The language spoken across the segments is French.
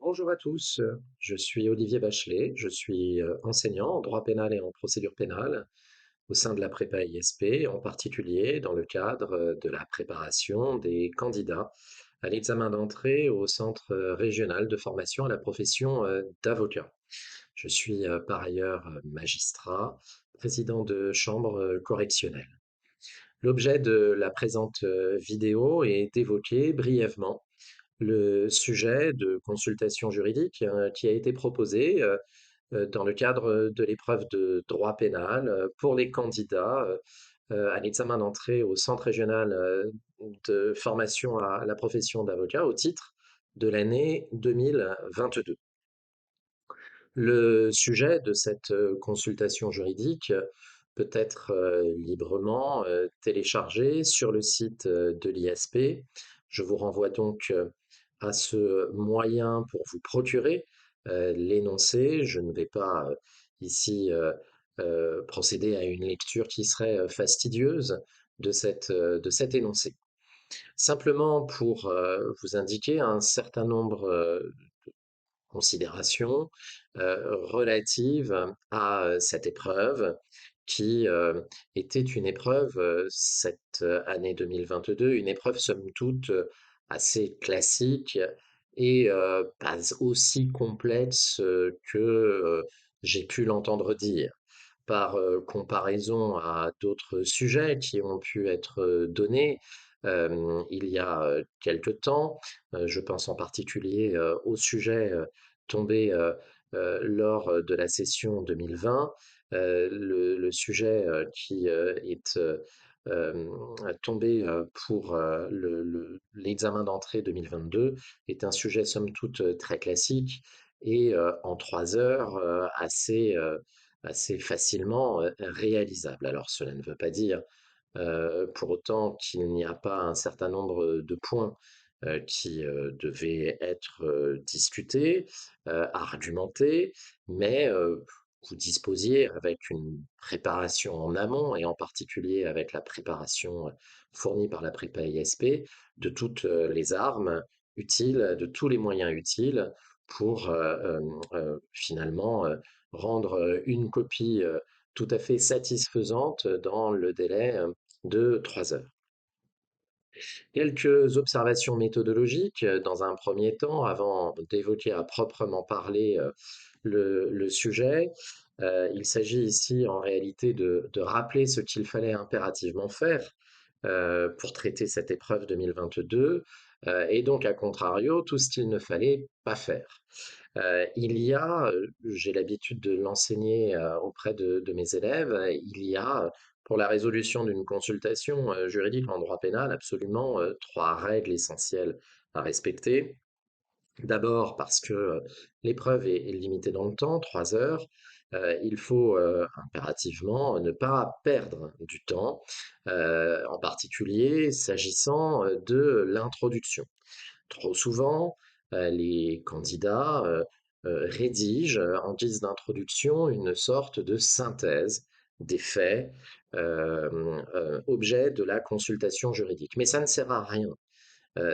Bonjour à tous, je suis Olivier Bachelet, je suis enseignant en droit pénal et en procédure pénale au sein de la prépa ISP, en particulier dans le cadre de la préparation des candidats à l'examen d'entrée au centre régional de formation à la profession d'avocat. Je suis par ailleurs magistrat, président de chambre correctionnelle. L'objet de la présente vidéo est d'évoquer brièvement le sujet de consultation juridique qui a été proposé dans le cadre de l'épreuve de droit pénal pour les candidats à l'examen d'entrée au Centre régional de formation à la profession d'avocat au titre de l'année 2022. Le sujet de cette consultation juridique peut être librement téléchargé sur le site de l'ISP. Je vous renvoie donc à ce moyen pour vous procurer l'énoncé. Je ne vais pas ici procéder à une lecture qui serait fastidieuse de cet énoncé. Simplement pour vous indiquer un certain nombre considérations relatives à cette épreuve qui était une épreuve, cette année 2022, une épreuve somme toute assez classique et pas aussi complexe que j'ai pu l'entendre dire. Par comparaison à d'autres sujets qui ont pu être donnés il y a quelque temps, je pense en particulier au sujet tombé lors de la session 2020, le sujet qui est euh, tombé pour l'examen d'entrée 2022 est un sujet somme toute très classique et en 3 heures assez facilement réalisable. Alors cela ne veut pas dire pour autant qu'il n'y a pas un certain nombre de points qui devaient être discutés, argumentés, mais vous disposiez avec une préparation en amont et en particulier avec la préparation fournie par la prépa ISP de toutes les armes utiles, de tous les moyens utiles pour finalement rendre une copie tout à fait satisfaisante dans le délai de 3 heures. Quelques observations méthodologiques dans un premier temps, avant d'évoquer à proprement parler le sujet. Il s'agit ici en réalité de rappeler ce qu'il fallait impérativement faire pour traiter cette épreuve 2022 et donc à contrario tout ce qu'il ne fallait pas faire. Il y a, j'ai l'habitude de l'enseigner auprès de mes élèves, il y a pour la résolution d'une consultation juridique en droit pénal absolument trois règles essentielles à respecter. D'abord parce que l'épreuve est limitée dans le temps, 3 heures. Il faut impérativement ne pas perdre du temps, en particulier s'agissant de l'introduction. Trop souvent, les candidats rédigent en guise d'introduction une sorte de synthèse des faits objet de la consultation juridique. Mais ça ne sert à rien.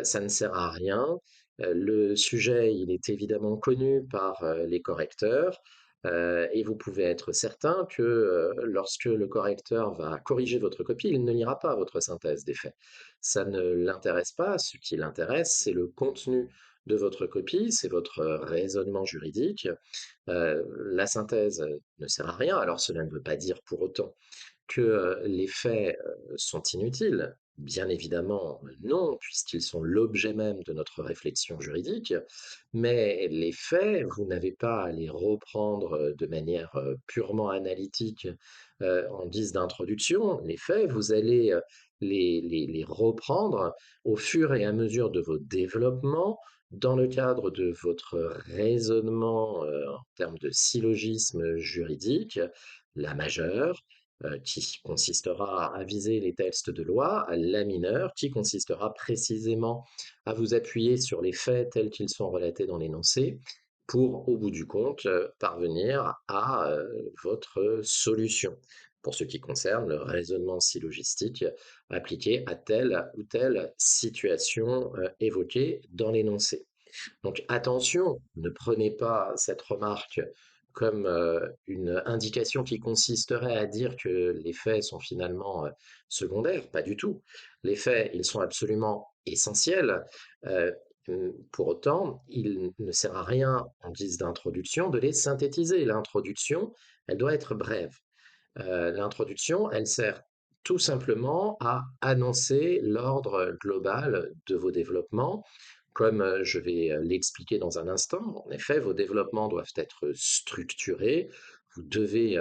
Ça ne sert à rien. Le sujet, il est évidemment connu par les correcteurs. Et vous pouvez être certain que lorsque le correcteur va corriger votre copie, il ne lira pas votre synthèse des faits. Ça ne l'intéresse pas. Ce qui l'intéresse, c'est le contenu de votre copie, c'est votre raisonnement juridique. La synthèse ne sert à rien. Alors cela ne veut pas dire pour autant que les faits sont inutiles. Bien évidemment, non, puisqu'ils sont l'objet même de notre réflexion juridique, mais les faits, vous n'avez pas à les reprendre de manière purement analytique en guise d'introduction. Les faits, vous allez les reprendre au fur et à mesure de vos développements dans le cadre de votre raisonnement en termes de syllogisme juridique, la majeure, qui consistera à viser les textes de loi, la mineure, qui consistera précisément à vous appuyer sur les faits tels qu'ils sont relatés dans l'énoncé, pour, au bout du compte, parvenir à votre solution, pour ce qui concerne le raisonnement syllogistique appliqué à telle ou telle situation évoquée dans l'énoncé. Donc attention, ne prenez pas cette remarque comme une indication qui consisterait à dire que les faits sont finalement secondaires, pas du tout. Les faits, ils sont absolument essentiels. Euh, pour autant, il ne sert à rien, en guise d'introduction, de les synthétiser. L'introduction, elle doit être brève. L'introduction, elle sert tout simplement à annoncer l'ordre global de vos développements. Comme je vais l'expliquer dans un instant, en effet, vos développements doivent être structurés. Vous devez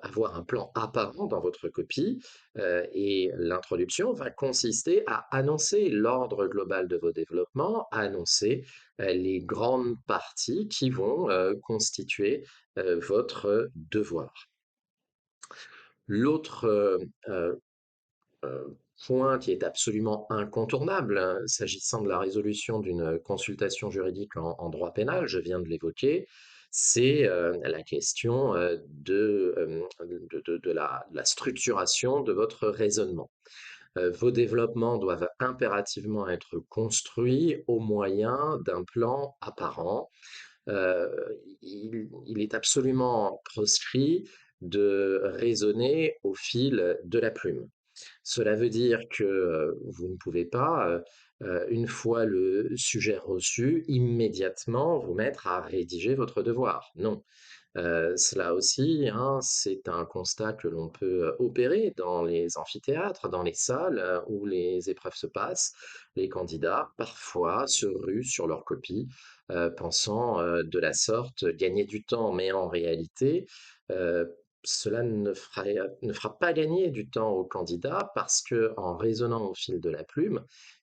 avoir un plan apparent dans votre copie et l'introduction va consister à annoncer l'ordre global de vos développements, à annoncer les grandes parties qui vont constituer votre devoir. L'autre point qui est absolument incontournable s'agissant de la résolution d'une consultation juridique en droit pénal, je viens de l'évoquer, c'est la question de la structuration de votre raisonnement. Vos développements doivent impérativement être construits au moyen d'un plan apparent. Euh, il est absolument proscrit de raisonner au fil de la plume. Cela veut dire que vous ne pouvez pas, une fois le sujet reçu, immédiatement vous mettre à rédiger votre devoir. Non. Cela aussi, hein, c'est un constat que l'on peut opérer dans les amphithéâtres, dans les salles où les épreuves se passent. Les candidats, parfois, se ruent sur leur copie, pensant de la sorte gagner du temps, mais en réalité, euh, cela ne fera pas gagner du temps au candidat parce que, en raisonnant au fil de la plume,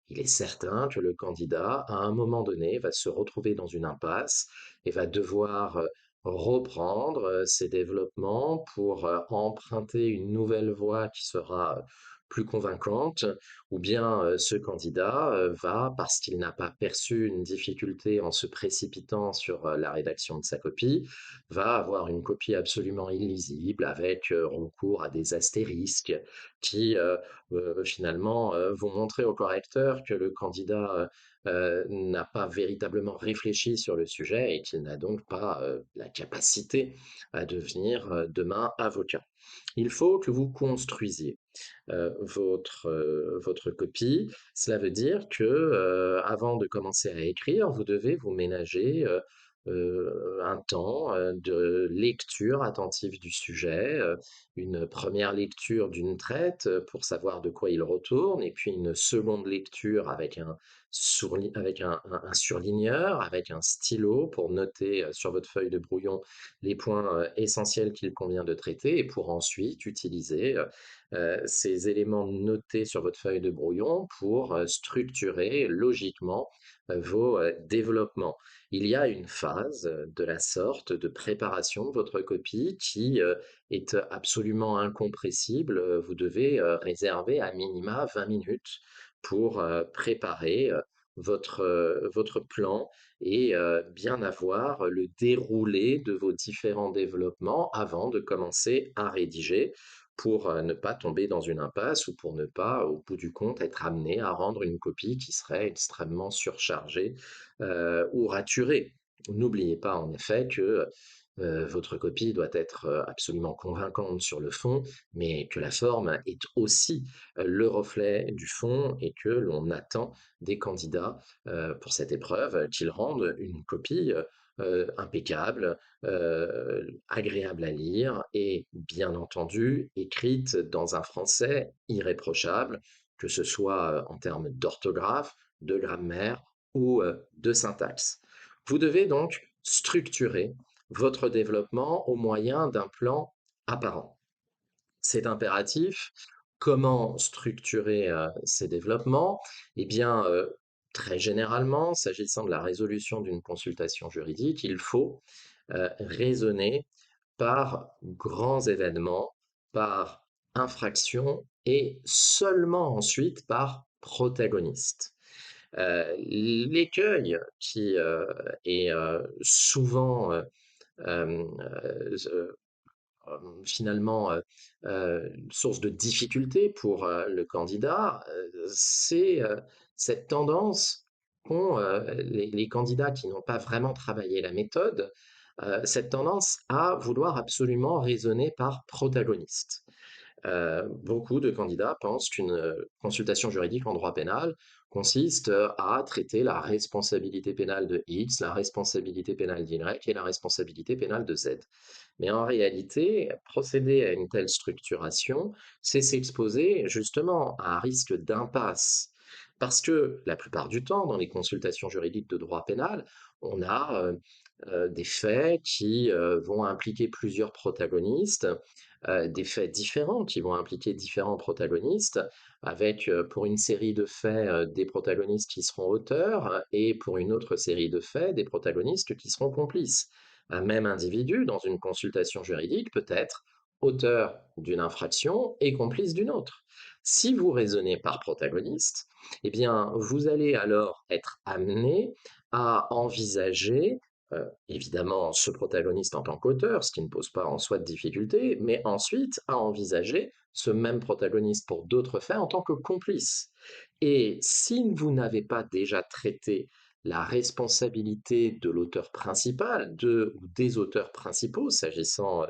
il est certain que le candidat, à un moment donné, va se retrouver dans une impasse et va devoir reprendre ses développements pour emprunter une nouvelle voie qui sera plus convaincante, ou bien ce candidat va, parce qu'il n'a pas perçu une difficulté en se précipitant sur la rédaction de sa copie, va avoir une copie absolument illisible avec recours à des astérisques qui finalement vont montrer au correcteur que le candidat n'a pas véritablement réfléchi sur le sujet et qu'il n'a donc pas la capacité à devenir demain avocat. Il faut que vous construisiez votre copie. Cela veut dire que avant de commencer à écrire, vous devez vous ménager un temps de lecture attentive du sujet, une première lecture d'une traite pour savoir de quoi il retourne, et puis une seconde lecture avec un surligneur, avec un stylo pour noter sur votre feuille de brouillon les points essentiels qu'il convient de traiter, et pour ensuite utiliser ces éléments notés sur votre feuille de brouillon pour structurer logiquement vos développements. Il y a une phase de la sorte de préparation de votre copie qui est absolument incompressible. Vous devez réserver à minima 20 minutes pour préparer votre plan et bien avoir le déroulé de vos différents développements avant de commencer à rédiger pour ne pas tomber dans une impasse ou pour ne pas, au bout du compte, être amené à rendre une copie qui serait extrêmement surchargée ou raturée. N'oubliez pas en effet que votre copie doit être absolument convaincante sur le fond, mais que la forme est aussi le reflet du fond et que l'on attend des candidats pour cette épreuve qu'ils rendent une copie impeccable, agréable à lire et bien entendu écrite dans un français irréprochable, que ce soit en termes d'orthographe, de grammaire ou de syntaxe. Vous devez donc structurer votre développement au moyen d'un plan apparent. C'est impératif. Comment structurer ces développements? Eh bien, très généralement, s'agissant de la résolution d'une consultation juridique, il faut raisonner par grands événements, par infraction et seulement ensuite par protagoniste. L'écueil qui est souvent euh, euh, finalement une source de difficulté pour le candidat, c'est cette tendance qu'ont les candidats qui n'ont pas vraiment travaillé la méthode, cette tendance à vouloir absolument raisonner par protagoniste. Beaucoup de candidats pensent qu'une consultation juridique en droit pénal consiste à traiter la responsabilité pénale de X, la responsabilité pénale d'Y et la responsabilité pénale de Z. Mais en réalité, procéder à une telle structuration, c'est s'exposer justement à un risque d'impasse. Parce que la plupart du temps, dans les consultations juridiques de droit pénal, on a des faits qui vont impliquer plusieurs protagonistes, des faits différents qui vont impliquer différents protagonistes, avec pour une série de faits des protagonistes qui seront auteurs et pour une autre série de faits des protagonistes qui seront complices. Un même individu, dans une consultation juridique, peut être auteur d'une infraction et complice d'une autre. Si vous raisonnez par protagoniste, eh bien, vous allez alors être amené à envisager évidemment ce protagoniste en tant qu'auteur, ce qui ne pose pas en soi de difficulté, mais ensuite à envisager ce même protagoniste pour d'autres faits en tant que complice. Et si vous n'avez pas déjà traité la responsabilité de l'auteur principal, de ou des auteurs principaux, s'agissant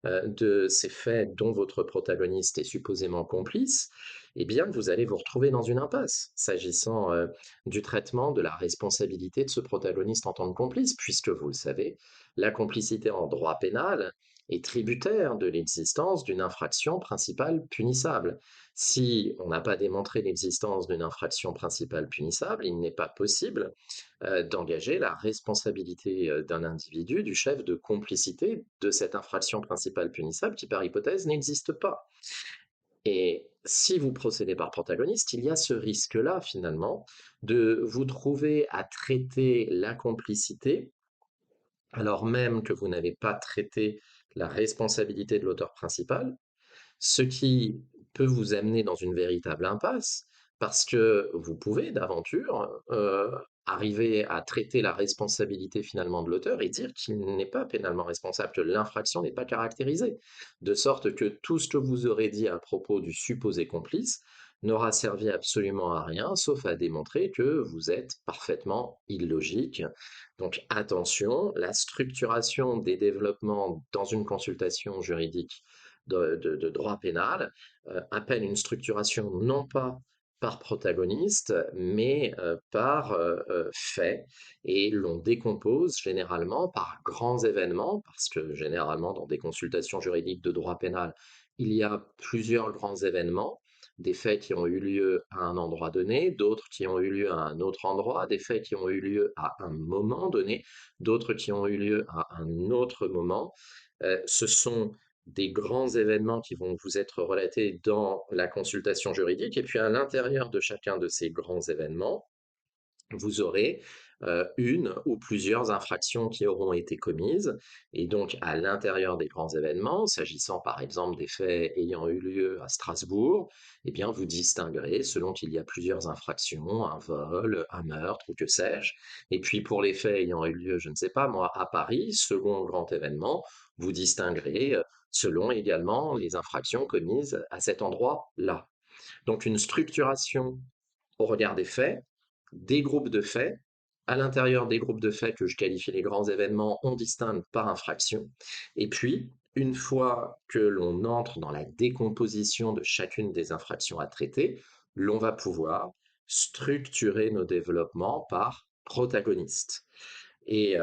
de ces faits dont votre protagoniste est supposément complice, eh bien, vous allez vous retrouver dans une impasse, s'agissant du traitement de la responsabilité de ce protagoniste en tant que complice, puisque vous le savez, la complicité en droit pénal est tributaire de l'existence d'une infraction principale punissable. Si on n'a pas démontré l'existence d'une infraction principale punissable, il n'est pas possible d'engager la responsabilité d'un individu, du chef de complicité de cette infraction principale punissable qui, par hypothèse, n'existe pas. Et si vous procédez par protagoniste, il y a ce risque-là, finalement, de vous trouver à traiter la complicité alors même que vous n'avez pas traité la responsabilité de l'auteur principal, ce qui peut vous amener dans une véritable impasse, parce que vous pouvez d'aventure arriver à traiter la responsabilité finalement de l'auteur et dire qu'il n'est pas pénalement responsable, que l'infraction n'est pas caractérisée, de sorte que tout ce que vous aurez dit à propos du supposé complice n'aura servi absolument à rien, sauf à démontrer que vous êtes parfaitement illogique. Donc attention, la structuration des développements dans une consultation juridique de droit pénal appelle une structuration non pas par protagoniste, mais par fait, et l'on décompose généralement par grands événements, parce que généralement dans des consultations juridiques de droit pénal, il y a plusieurs grands événements, des faits qui ont eu lieu à un endroit donné, d'autres qui ont eu lieu à un autre endroit, des faits qui ont eu lieu à un moment donné, d'autres qui ont eu lieu à un autre moment. Ce sont des grands événements qui vont vous être relatés dans la consultation juridique, et puis à l'intérieur de chacun de ces grands événements, vous aurez une ou plusieurs infractions qui auront été commises. Et donc, à l'intérieur des grands événements, s'agissant par exemple des faits ayant eu lieu à Strasbourg, eh bien, vous distinguerez selon qu'il y a plusieurs infractions, un vol, un meurtre ou que sais-je. Et puis, pour les faits ayant eu lieu, je ne sais pas moi, à Paris, second grand événement, vous distinguerez selon également les infractions commises à cet endroit-là. Donc, une structuration au regard des groupes de faits. À l'intérieur des groupes de faits que je qualifie les grands événements, on distingue par infraction. Et puis, une fois que l'on entre dans la décomposition de chacune des infractions à traiter, l'on va pouvoir structurer nos développements par protagonistes. Et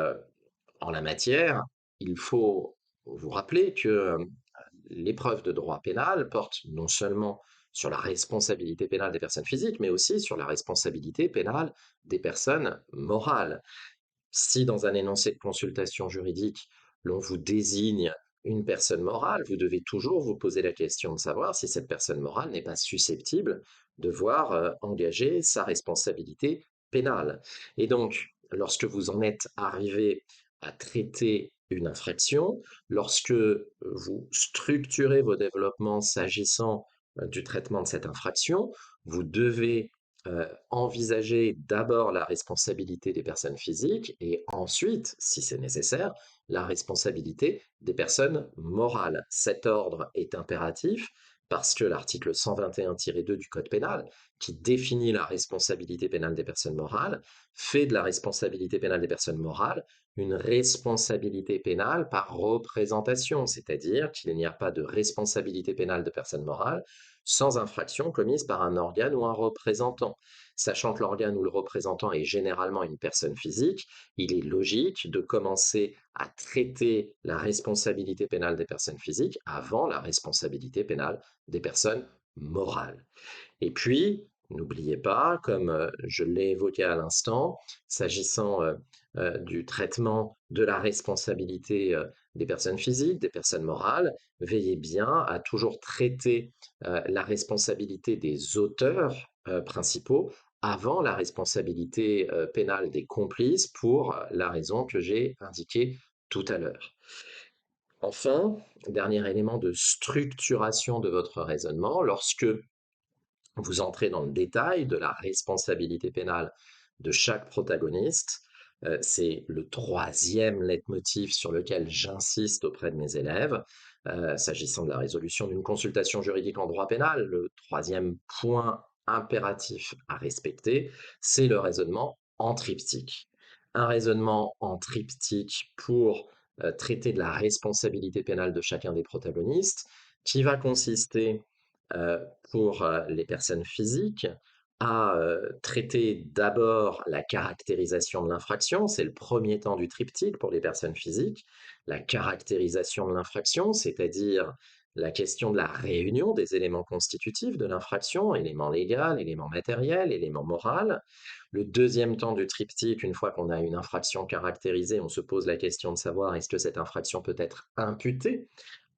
en la matière, il faut vous rappeler que l'épreuve de droit pénal porte non seulement sur la responsabilité pénale des personnes physiques, mais aussi sur la responsabilité pénale des personnes morales. Si dans un énoncé de consultation juridique, l'on vous désigne une personne morale, vous devez toujours vous poser la question de savoir si cette personne morale n'est pas susceptible de voir engager sa responsabilité pénale. Et donc, lorsque vous en êtes arrivé à traiter une infraction, lorsque vous structurez vos développements s'agissant du traitement de cette infraction, vous devez envisager d'abord la responsabilité des personnes physiques et ensuite, si c'est nécessaire, la responsabilité des personnes morales. Cet ordre est impératif parce que l'article 121-2 du Code pénal, qui définit la responsabilité pénale des personnes morales, fait de la responsabilité pénale des personnes morales une responsabilité pénale par représentation, c'est-à-dire qu'il n'y a pas de responsabilité pénale de personne morale sans infraction commise par un organe ou un représentant. Sachant que l'organe ou le représentant est généralement une personne physique, il est logique de commencer à traiter la responsabilité pénale des personnes physiques avant la responsabilité pénale des personnes morales. Et puis, n'oubliez pas, comme je l'ai évoqué à l'instant, s'agissant du traitement de la responsabilité des personnes physiques, des personnes morales, veillez bien à toujours traiter la responsabilité des auteurs principaux avant la responsabilité pénale des complices pour la raison que j'ai indiquée tout à l'heure. Enfin, dernier élément de structuration de votre raisonnement, lorsque vous entrez dans le détail de la responsabilité pénale de chaque protagoniste. C'est le troisième leitmotiv sur lequel j'insiste auprès de mes élèves, s'agissant de la résolution d'une consultation juridique en droit pénal. Le troisième point impératif à respecter, c'est le raisonnement en triptyque. Un raisonnement en triptyque pour traiter de la responsabilité pénale de chacun des protagonistes, qui va consister euh, pour les personnes physiques à traiter d'abord la caractérisation de l'infraction, c'est le premier temps du triptyque pour les personnes physiques, la caractérisation de l'infraction, c'est-à-dire la question de la réunion des éléments constitutifs de l'infraction, éléments légaux, éléments matériels, éléments moraux. Le deuxième temps du triptyque, une fois qu'on a une infraction caractérisée, on se pose la question de savoir est-ce que cette infraction peut être imputée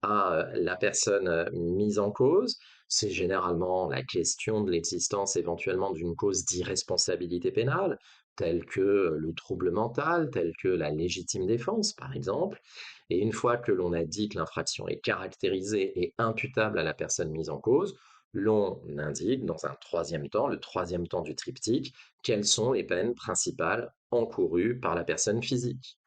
à la personne mise en cause. C'est généralement la question de l'existence éventuellement d'une cause d'irresponsabilité pénale, telle que le trouble mental, telle que la légitime défense, par exemple. Et une fois que l'on a dit que l'infraction est caractérisée et imputable à la personne mise en cause, l'on indique dans un troisième temps, le troisième temps du triptyque, quelles sont les peines principales encourues par la personne physique.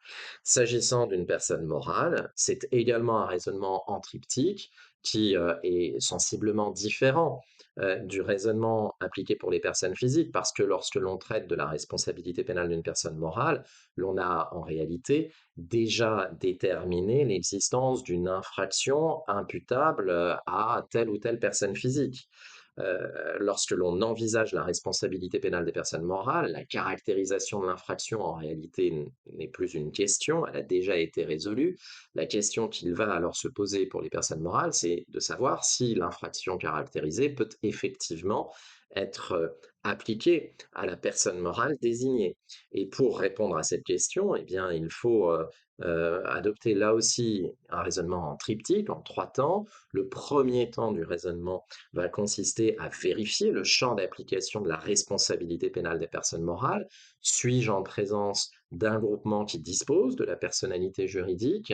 S'agissant d'une personne morale, c'est également un raisonnement en triptyque qui est sensiblement différent du raisonnement appliqué pour les personnes physiques, parce que lorsque l'on traite de la responsabilité pénale d'une personne morale, l'on a en réalité déjà déterminé l'existence d'une infraction imputable à telle ou telle personne physique. Lorsque l'on envisage la responsabilité pénale des personnes morales, la caractérisation de l'infraction en réalité n'est plus une question, elle a déjà été résolue. La question qu'il va alors se poser pour les personnes morales, c'est de savoir si l'infraction caractérisée peut effectivement être appliquée à la personne morale désignée. Et pour répondre à cette question, eh bien, il faut adopter là aussi un raisonnement en triptyque, en trois temps. Le premier temps du raisonnement va consister à vérifier le champ d'application de la responsabilité pénale des personnes morales. Suis-je en présence d'un groupement qui dispose de la personnalité juridique?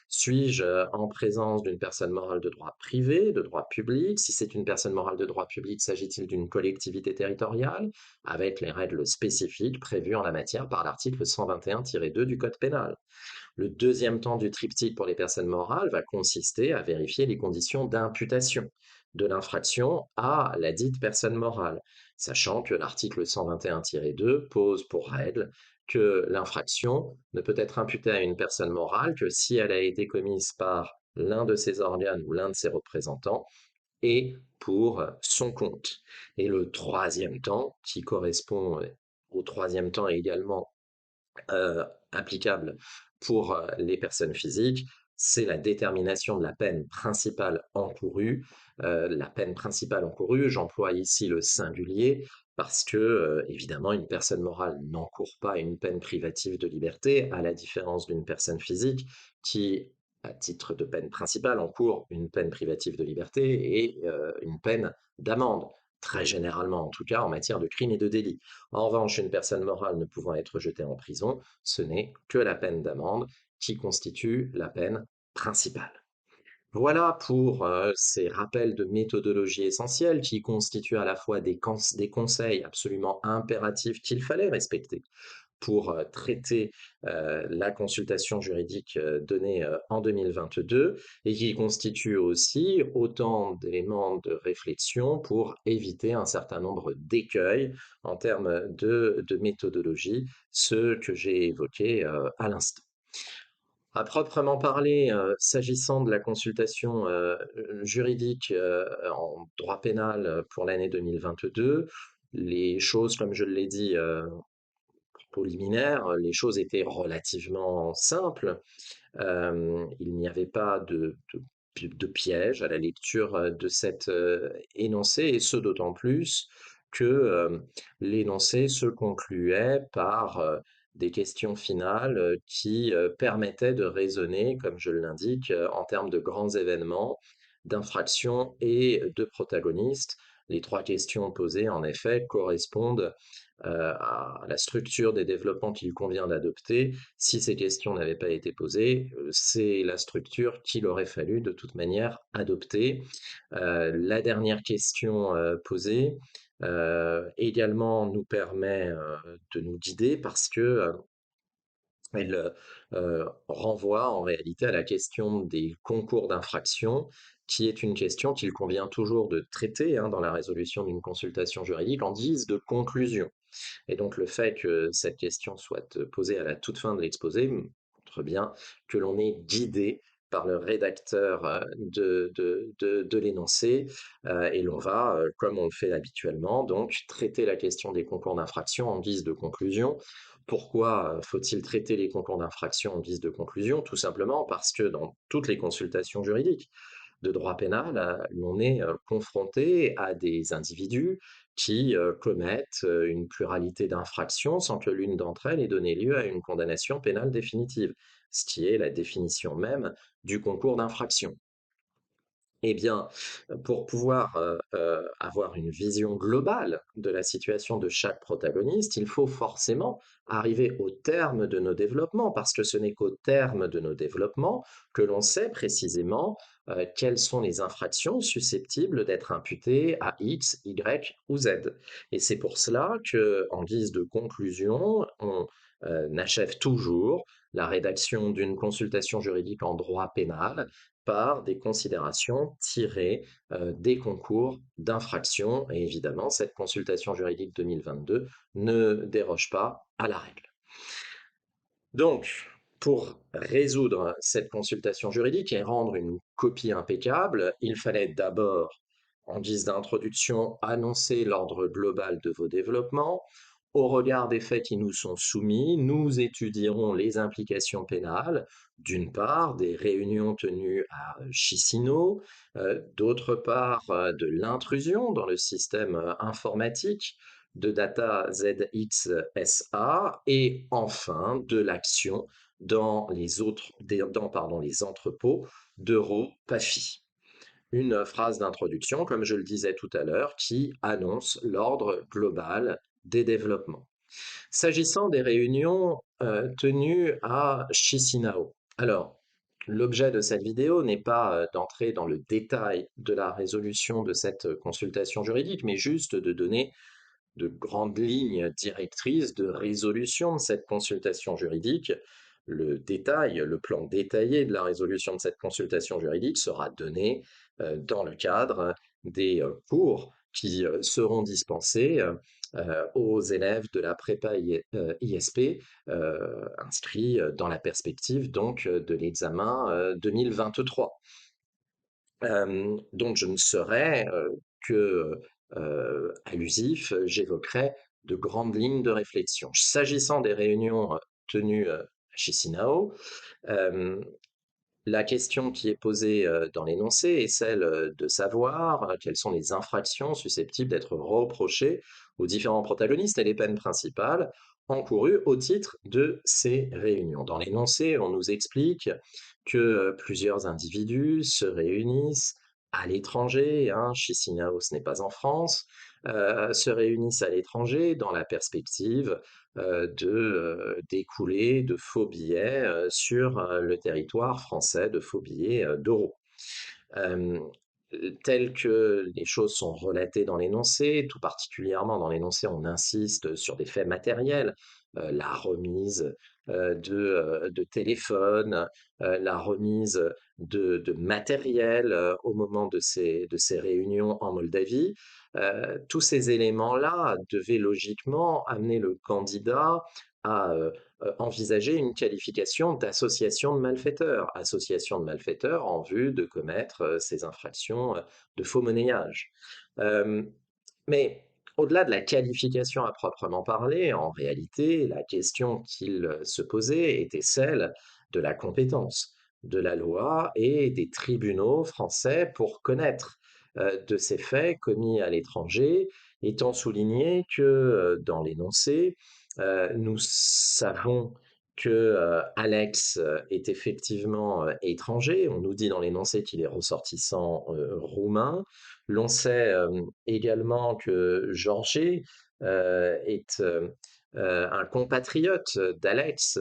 Suis-je en présence d'une personne morale de droit privé, de droit public? Si c'est une personne morale de droit public, s'agit-il d'une collectivité territoriale avec les règles spécifiques prévues en la matière par l'article 121-2 du Code pénal? Le deuxième temps du triptyque pour les personnes morales va consister à vérifier les conditions d'imputation de l'infraction à la dite personne morale, sachant que l'article 121-2 pose pour règle que l'infraction ne peut être imputée à une personne morale que si elle a été commise par l'un de ses organes ou l'un de ses représentants et pour son compte. Et le troisième temps, qui correspond au troisième temps également applicable pour les personnes physiques, c'est la détermination de la peine principale encourue. La peine principale encourue, j'emploie ici le singulier parce que, évidemment, une personne morale n'encourt pas une peine privative de liberté, à la différence d'une personne physique qui, à titre de peine principale, encourt une peine privative de liberté et une peine d'amende, très généralement en tout cas en matière de crimes et de délits. En revanche, une personne morale ne pouvant être jetée en prison, ce n'est que la peine d'amende qui constitue la peine principale. Voilà pour ces rappels de méthodologie essentiels qui constituent à la fois des conseils absolument impératifs qu'il fallait respecter pour traiter la consultation juridique donnée en 2022 et qui constituent aussi autant d'éléments de réflexion pour éviter un certain nombre d'écueils en termes de méthodologie, ceux que j'ai évoqués à l'instant. À proprement parler, s'agissant de la consultation juridique en droit pénal pour l'année 2022, les choses, comme je l'ai dit pour liminaire, les choses étaient relativement simples. Il n'y avait pas de piège à la lecture de cet énoncé, et ce d'autant plus que l'énoncé se concluait par des questions finales qui permettaient de raisonner, comme je l'indique, en termes de grands événements, d'infractions et de protagonistes. Les trois questions posées, en effet, correspondent à la structure des développements qu'il convient d'adopter. Si ces questions n'avaient pas été posées, c'est la structure qu'il aurait fallu de toute manière adopter. La dernière question posée également nous permet de nous guider parce que elle renvoie en réalité à la question des concours d'infraction, qui est une question qu'il convient toujours de traiter dans la résolution d'une consultation juridique en guise de conclusion. Et donc le fait que cette question soit posée à la toute fin de l'exposé montre bien que l'on est guidé par le rédacteur de l'énoncé et l'on va, comme on le fait habituellement, donc traiter la question des concours d'infraction en guise de conclusion. Pourquoi faut-il traiter les concours d'infraction en guise de conclusion? Tout simplement parce que dans toutes les consultations juridiques, de droit pénal, on est confronté à des individus qui commettent une pluralité d'infractions sans que l'une d'entre elles ait donné lieu à une condamnation pénale définitive, ce qui est la définition même du concours d'infraction. Eh bien, pour pouvoir avoir une vision globale de la situation de chaque protagoniste, il faut forcément arriver au terme de nos développements, parce que ce n'est qu'au terme de nos développements que l'on sait précisément quelles sont les infractions susceptibles d'être imputées à X, Y ou Z. Et c'est pour cela que, en guise de conclusion, on achève toujours la rédaction d'une consultation juridique en droit pénal par des considérations tirées des concours d'infraction. Et évidemment, cette consultation juridique 2022 ne déroge pas à la règle. Donc, pour résoudre cette consultation juridique et rendre une copie impeccable, il fallait d'abord, en guise d'introduction, annoncer l'ordre global de vos développements. Au regard des faits qui nous sont soumis, nous étudierons les implications pénales, d'une part, des réunions tenues à Chisinau, d'autre part, de l'intrusion dans le système informatique de Data ZXSA et enfin de l'action dans les entrepôts d'EuroPafi. Une phrase d'introduction, comme je le disais tout à l'heure, qui annonce l'ordre global des développements. S'agissant des réunions tenues à Chisinau, alors l'objet de cette vidéo n'est pas d'entrer dans le détail de la résolution de cette consultation juridique, mais juste de donner de grandes lignes directrices de résolution de cette consultation juridique. Le détail, le plan détaillé de la résolution de cette consultation juridique sera donné dans le cadre des cours qui seront dispensés aux élèves de la prépa ISP inscrits dans la perspective donc de l'examen 2023. Donc je ne serai que allusif, j'évoquerai de grandes lignes de réflexion. S'agissant des réunions tenues à Chisinau, la question qui est posée dans l'énoncé est celle de savoir quelles sont les infractions susceptibles d'être reprochées aux différents protagonistes et les peines principales encourues au titre de ces réunions. Dans l'énoncé, on nous explique que plusieurs individus se réunissent à l'étranger, Chisinau, ce n'est pas en France, se réunissent à l'étranger dans la perspective d'écouler de faux billets sur le territoire français, de faux billets d'euros. Euh, Telles que les choses sont relatées dans l'énoncé, tout particulièrement dans l'énoncé, on insiste sur des faits matériels, la remise de téléphones, la remise de matériel au moment de ces réunions en Moldavie. Tous ces éléments-là devaient logiquement amener le candidat à envisager une qualification d'association de malfaiteurs, association de malfaiteurs en vue de commettre ces infractions de faux monnayage. Euh, mais au-delà de la qualification à proprement parler, en réalité, la question qu'il se posait était celle de la compétence de la loi et des tribunaux français pour connaître de ces faits commis à l'étranger, étant souligné que dans l'énoncé, nous savons que Alex est effectivement étranger. On nous dit dans l'énoncé qu'il est ressortissant roumain. L'on sait également que Georget est un compatriote d'Alex.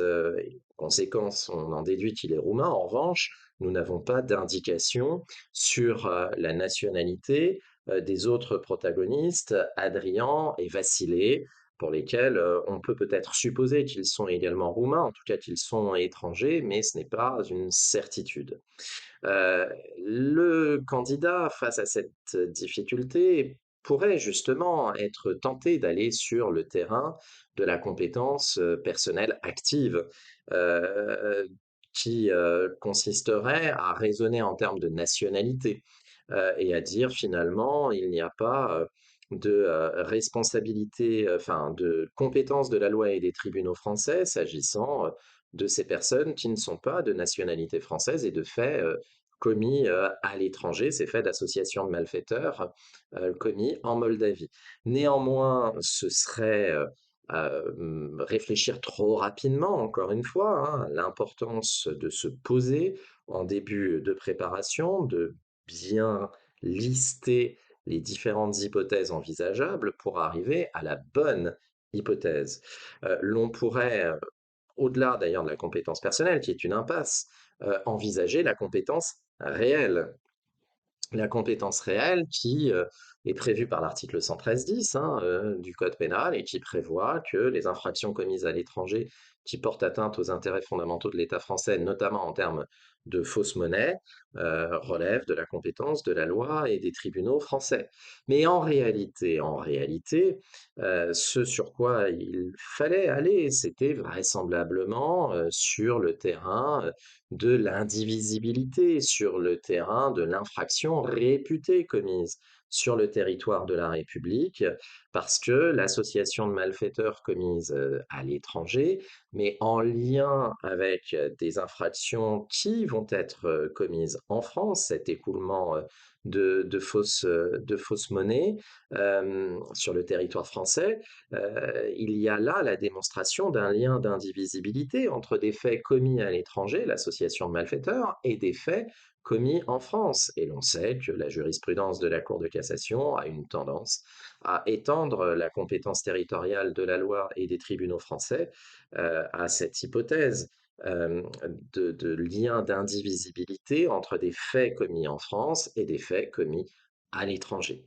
Conséquence, on en déduit qu'il est roumain. En revanche, nous n'avons pas d'indication sur la nationalité des autres protagonistes, Adrian et Vassilé, pour lesquels on peut peut-être supposer qu'ils sont également roumains, en tout cas qu'ils sont étrangers, mais ce n'est pas une certitude. Euh, le candidat, face à cette difficulté, pourrait justement être tenté d'aller sur le terrain de la compétence personnelle active, euh, qui consisterait à raisonner en termes de nationalité et à dire finalement il n'y a pas de responsabilité, enfin de compétence de la loi et des tribunaux français s'agissant de ces personnes qui ne sont pas de nationalité française et de faits commis à l'étranger, ces faits d'association de malfaiteurs commis en Moldavie. Néanmoins, ce serait réfléchir trop rapidement, encore une fois, hein, l'importance de se poser en début de préparation, de bien lister les différentes hypothèses envisageables pour arriver à la bonne hypothèse. L'on pourrait au-delà d'ailleurs de la compétence personnelle, qui est une impasse, envisager la compétence réelle. La compétence réelle qui est prévue par l'article 113-10 hein, du Code pénal et qui prévoit que les infractions commises à l'étranger qui portent atteinte aux intérêts fondamentaux de l'État français, notamment en termes de fausse monnaie, relèvent de la compétence de la loi et des tribunaux français. Mais en réalité, ce sur quoi il fallait aller, c'était vraisemblablement sur le terrain de l'indivisibilité, sur le terrain de l'infraction réputée commise sur le territoire de la République, parce que l'association de malfaiteurs commise à l'étranger, mais en lien avec des infractions qui vont être commises en France, cet écoulement de fausses monnaies sur le territoire français, il y a là la démonstration d'un lien d'indivisibilité entre des faits commis à l'étranger, l'association de malfaiteurs, et des faits commis en France. Et l'on sait que la jurisprudence de la Cour de cassation a une tendance à étendre la compétence territoriale de la loi et des tribunaux français à cette hypothèse de lien d'indivisibilité entre des faits commis en France et des faits commis à l'étranger.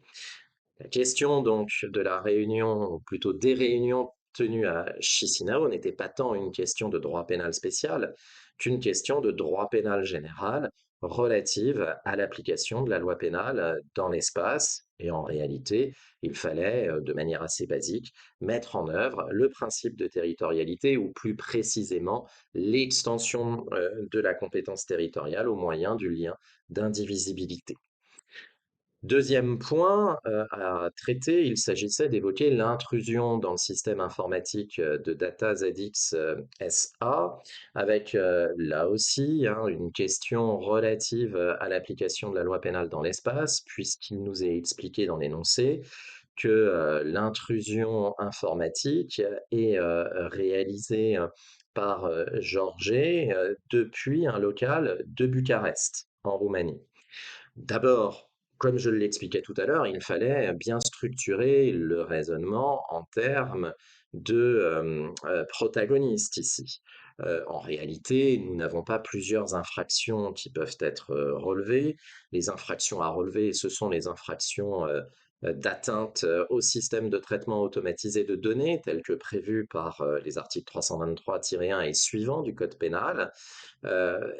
La question donc de la réunion, ou plutôt des réunions tenues à Chisinau n'était pas tant une question de droit pénal spécial qu'une question de droit pénal général relative à l'application de la loi pénale dans l'espace. Et en réalité, il fallait, de manière assez basique, mettre en œuvre le principe de territorialité, ou plus précisément l'extension de la compétence territoriale au moyen du lien d'indivisibilité. Deuxième point à traiter, il s'agissait d'évoquer l'intrusion dans le système informatique de Data ZX SA, avec là aussi hein, une question relative à l'application de la loi pénale dans l'espace, puisqu'il nous est expliqué dans l'énoncé que l'intrusion informatique est réalisée par Georget depuis un local de Bucarest, en Roumanie. D'abord, comme je l'expliquais tout à l'heure, il fallait bien structurer le raisonnement en termes de protagonistes ici. En réalité, nous n'avons pas plusieurs infractions qui peuvent être relevées. Les infractions à relever, ce sont les infractions d'atteinte au système de traitement automatisé de données, tel que prévu par les articles 323-1 et suivants du Code pénal.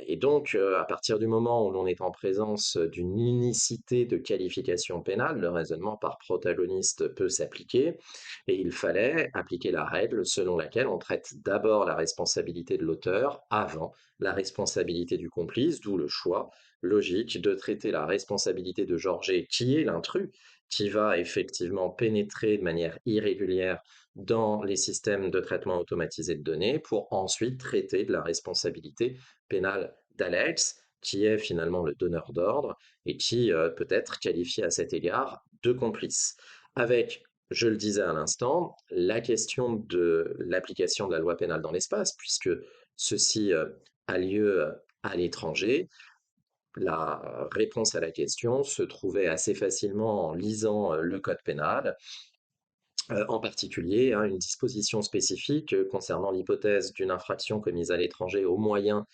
Et donc, à partir du moment où l'on est en présence d'une unicité de qualification pénale, le raisonnement par protagoniste peut s'appliquer, et il fallait appliquer la règle selon laquelle on traite d'abord la responsabilité de l'auteur avant la responsabilité du complice, d'où le choix logique de traiter la responsabilité de Georget, qui est l'intrus, qui va effectivement pénétrer de manière irrégulière dans les systèmes de traitement automatisé de données, pour ensuite traiter de la responsabilité pénale d'Alex, qui est finalement le donneur d'ordre et qui peut être qualifié à cet égard de complice. Avec, je le disais à l'instant, la question de l'application de la loi pénale dans l'espace, puisque ceci a lieu à l'étranger. La réponse à la question se trouvait assez facilement en lisant le code pénal, en particulier une disposition spécifique concernant l'hypothèse d'une infraction commise à l'étranger au moyen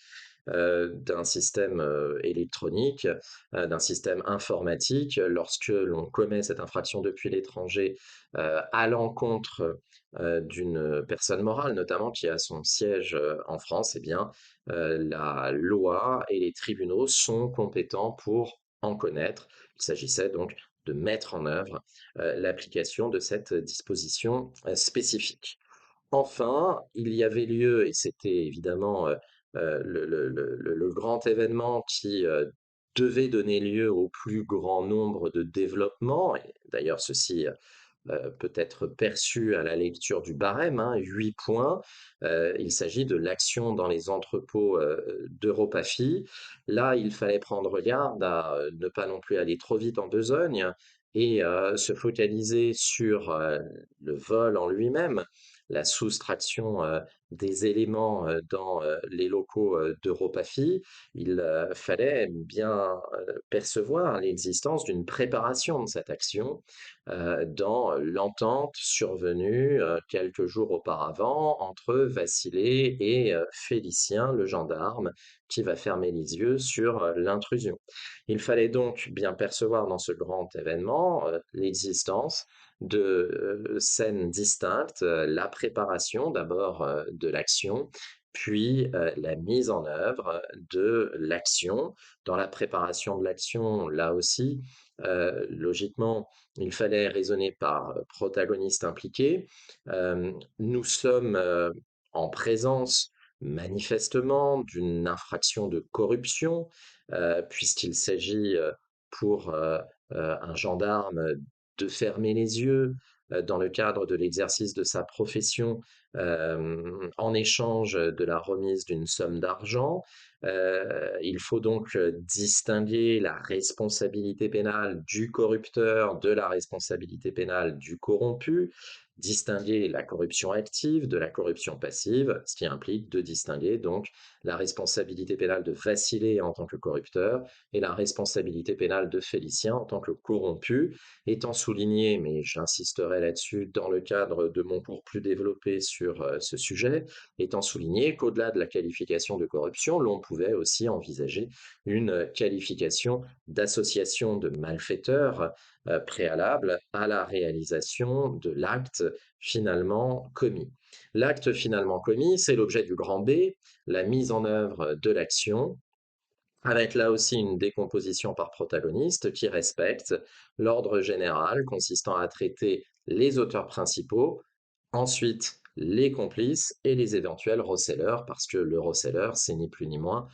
d'un système électronique, d'un système informatique, lorsque l'on commet cette infraction depuis l'étranger à l'encontre d'une personne morale, notamment qui a son siège en France, eh bien, la loi et les tribunaux sont compétents pour en connaître. Il s'agissait donc de mettre en œuvre l'application de cette disposition spécifique. Enfin, il y avait lieu, et c'était évidemment le grand événement qui devait donner lieu au plus grand nombre de développements, et d'ailleurs ceci peut être perçu à la lecture du barème, 8 points. Il s'agit de l'action dans les entrepôts d'EuropaFi. Là, il fallait prendre garde à ne pas non plus aller trop vite en besogne et se focaliser sur le vol en lui-même, la soustraction des éléments dans les locaux d'EuropaFi. Il fallait bien percevoir l'existence d'une préparation de cette action dans l'entente survenue quelques jours auparavant entre Vassilé et Félicien, le gendarme, qui va fermer les yeux sur l'intrusion. Il fallait donc bien percevoir dans ce grand événement l'existence de scènes distinctes, la préparation d'abord de l'action, puis la mise en œuvre de l'action. Dans la préparation de l'action, là aussi, logiquement, il fallait raisonner par protagonistes impliqués. Nous sommes en présence manifestement d'une infraction de corruption, puisqu'il s'agit pour un gendarme de fermer les yeux dans le cadre de l'exercice de sa profession en échange de la remise d'une somme d'argent. Il faut donc distinguer la responsabilité pénale du corrupteur de la responsabilité pénale du corrompu, distinguer la corruption active de la corruption passive, ce qui implique de distinguer donc la responsabilité pénale de Vassilé en tant que corrupteur et la responsabilité pénale de Félicien en tant que corrompu, étant souligné, mais j'insisterai là-dessus dans le cadre de mon cours plus développé sur ce sujet, étant souligné qu'au-delà de la qualification de corruption, l'on pouvait aussi envisager une qualification d'association de malfaiteurs préalable à la réalisation de l'acte finalement commis. L'acte finalement commis, c'est l'objet du grand B, la mise en œuvre de l'action, avec là aussi une décomposition par protagoniste qui respecte l'ordre général consistant à traiter les auteurs principaux, ensuite les complices et les éventuels receleurs, parce que le receller, c'est ni plus ni moins,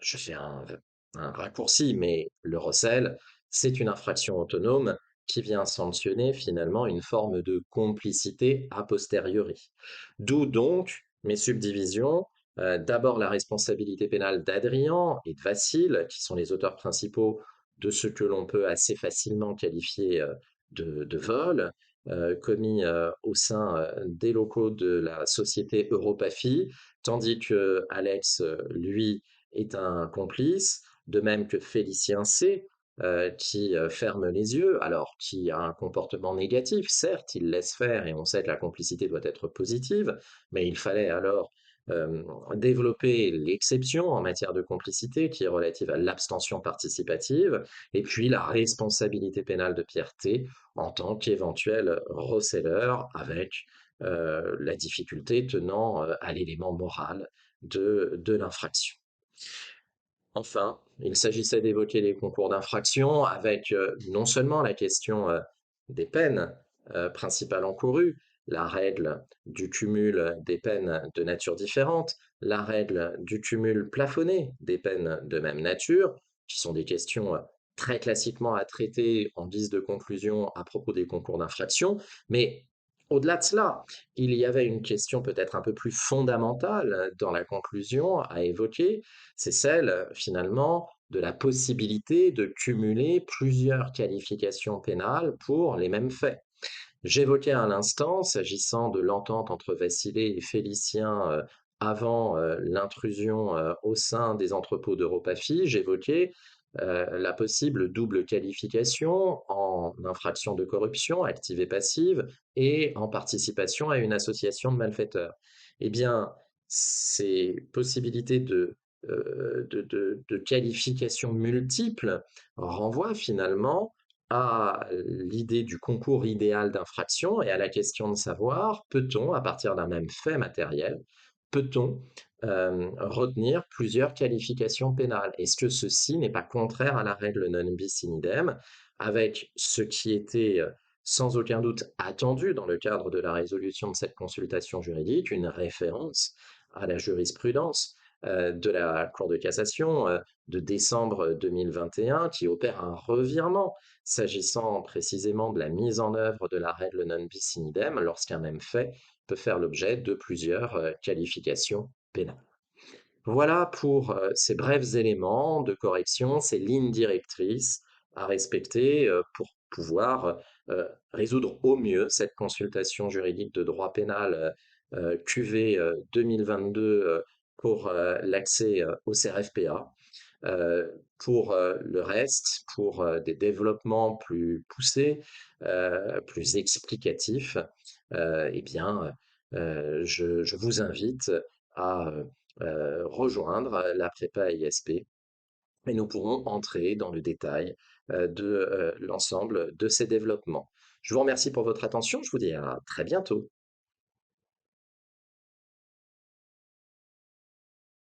je fais un raccourci, mais le recel, c'est une infraction autonome qui vient sanctionner finalement une forme de complicité a posteriori. D'où donc mes subdivisions. D'abord la responsabilité pénale d'Adrien et de Vassil, qui sont les auteurs principaux de ce que l'on peut assez facilement qualifier de vol, commis au sein des locaux de la société EuropaFi, tandis que Alex, lui, est un complice, de même que Félicien C, qui ferme les yeux, alors qui a un comportement négatif, certes, il laisse faire et on sait que la complicité doit être positive, mais il fallait alors euh, développer l'exception en matière de complicité qui est relative à l'abstention participative, et puis la responsabilité pénale de Pierre T en tant qu'éventuel receleur avec la difficulté tenant à l'élément moral de l'infraction. Enfin, il s'agissait d'évoquer les concours d'infraction avec non seulement la question des peines principales encourues, la règle du cumul des peines de nature différente, la règle du cumul plafonné des peines de même nature, qui sont des questions très classiquement à traiter en guise de conclusion à propos des concours d'infraction, mais au-delà de cela, il y avait une question peut-être un peu plus fondamentale dans la conclusion à évoquer, c'est celle finalement de la possibilité de cumuler plusieurs qualifications pénales pour les mêmes faits. J'évoquais à l'instant, s'agissant de l'entente entre Vassilé et Félicien avant l'intrusion au sein des entrepôts d'Europafi, j'évoquais la possible double qualification en infraction de corruption, active et passive, et en participation à une association de malfaiteurs. Eh bien, ces possibilités de qualification multiples renvoient finalement à l'idée du concours idéal d'infraction et à la question de savoir, peut-on, à partir d'un même fait matériel, peut-on retenir plusieurs qualifications pénales? Est-ce que ceci n'est pas contraire à la règle non bis in idem, avec ce qui était sans aucun doute attendu dans le cadre de la résolution de cette consultation juridique, une référence à la jurisprudence de la Cour de cassation de décembre 2021 qui opère un revirement s'agissant précisément de la mise en œuvre de la règle non bis in idem lorsqu'un même fait peut faire l'objet de plusieurs qualifications pénales. Voilà pour ces brefs éléments de correction, ces lignes directrices à respecter pour pouvoir résoudre au mieux cette consultation juridique de droit pénal QV 2022 pour l'accès au CRFPA. Pour le reste, pour des développements plus poussés, plus explicatifs, eh bien, je vous invite à rejoindre la prépa ISP et nous pourrons entrer dans le détail de l'ensemble de ces développements. Je vous remercie pour votre attention, je vous dis à très bientôt.